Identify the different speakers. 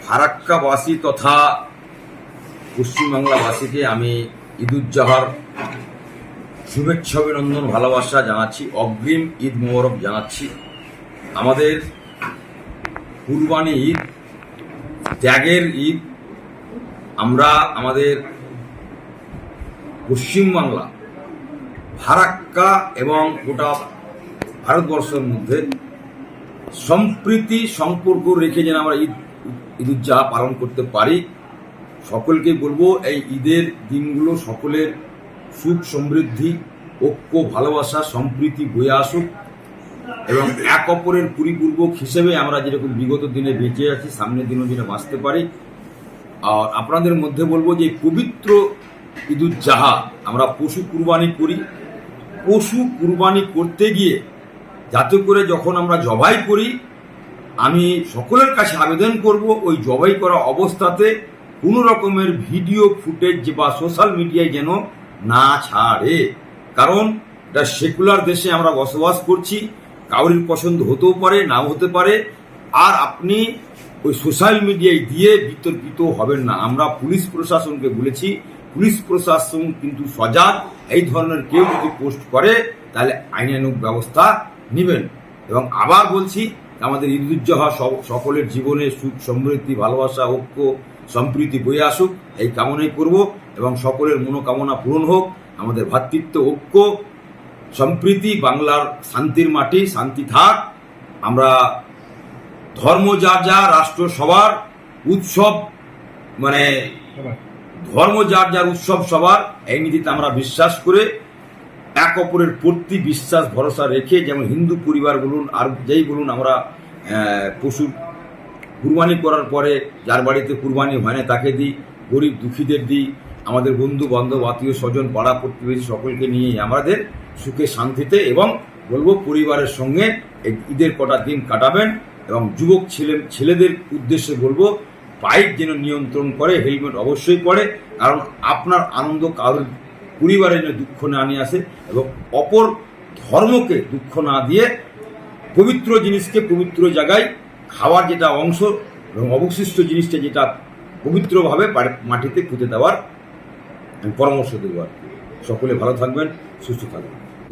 Speaker 1: ফারাক্কাবাসী তথা পশ্চিমবাংলাবাসীকে আমি ঈদুজ্জোহার শুভেচ্ছা অভিনন্দন ভালোবাসা জানাচ্ছি, অগ্রিম ঈদ মোবারক জানাচ্ছি। আমাদের কুরবানি ঈদ, ত্যাগের ঈদ। আমরা আমাদের পশ্চিমবাংলা, ফারাক্কা এবং গোটা ভারতবর্ষের মধ্যে সম্প্রীতি সম্পর্ক রেখে যেন আমরা ঈদুজ্জোহা পালন করতে পারি। সকলকে বলবো এই ঈদের দিনগুলো সকলের সুখ সমৃদ্ধি, ঐক্য, ভালোবাসা, সম্প্রীতি বয়ে আসুক এবং এক অপরের পরিপূরক হিসেবে আমরা যেরকম বিগত দিনে বেঁচে আছি, সামনের দিনও যেন বাঁচতে পারি। আর আপনাদের মধ্যে বলবো যে পবিত্র ঈদুজ্জোহা আমরা পশু কুরবানি করি। পশু কুরবানি করতে গিয়ে যাতে করে যখন আমরা জবাই করি, আমি সকলের কাছে আবেদন করব ওই জবাই করা অবস্থাতে কোনো রকমের ভিডিও ফুটেজ বা সোশ্যাল মিডিয়ায় যেন না ছাড়ে। কারণ এটা সেকুলার দেশে আমরা বসবাস করছি, কাউরির পছন্দ হতেও পারে, নাও হতে পারে। আর আপনি ওই সোশ্যাল মিডিয়ায় দিয়ে বিতর্কিত হবেন না। আমরা পুলিশ প্রশাসনকে বলেছি, পুলিশ প্রশাসন কিন্তু সজাগ। এই ধরনের কেউ যদি পোস্ট করে তাহলে আইনানুগ ব্যবস্থা নেবেন। এবং আবার বলছি, আমাদের ঈদুজ্জোহা সকলের জীবনে সুখ সমৃদ্ধি, ভালোবাসা, ঐক্য, সম্প্রীতি বয়ে আসুক এই কামনাই করব এবং সকলের মনোকামনা পূরণ হোক। আমাদের ভ্রাতৃত্ব, ঐক্য, সম্প্রীতি, বাংলার শান্তির মাটি, শান্তি থাক। আমরা ধর্ম যার যা, রাষ্ট্র সবার, উৎসব মানে ধর্ম যার যার, উৎসব সবার, এই নীতিতে আমরা বিশ্বাস করে এক অপরের প্রতি বিশ্বাস ভরসা রেখে, যেমন হিন্দু পরিবার বলুন আর যেই বলুন, আমরা পশু কুরবানি করার পরে যার বাড়িতে কুরবানি হয় না তাকে দিই, গরিব দুঃখীদের দিই, আমাদের বন্ধু বান্ধব, আত্মীয় স্বজন, পাড়া প্রতিবেশী সকলকে নিয়ে আমাদের সুখে শান্তিতে এবং বলবো পরিবারের সঙ্গে ঈদের কটা দিন কাটাবেন। এবং যুবক ছেলেদের উদ্দেশ্যে বলবো বাইক যেন নিয়ন্ত্রণ করে, হেলমেট অবশ্যই পরে। কারণ আপনার আনন্দ কারোর পরিবারের জন্য দুঃখ না নিয়ে আসে এবং অপর ধর্মকে দুঃখ না দিয়ে পবিত্র জিনিসকে পবিত্র জায়গায় খাওয়ার যেটা অংশ এবং অবশিষ্ট জিনিসটা যেটা পবিত্রভাবে মাটিতে পুঁতে দেওয়ার পরামর্শ দেওয়ার। সকলে ভালো থাকবেন, সুস্থ থাকবেন।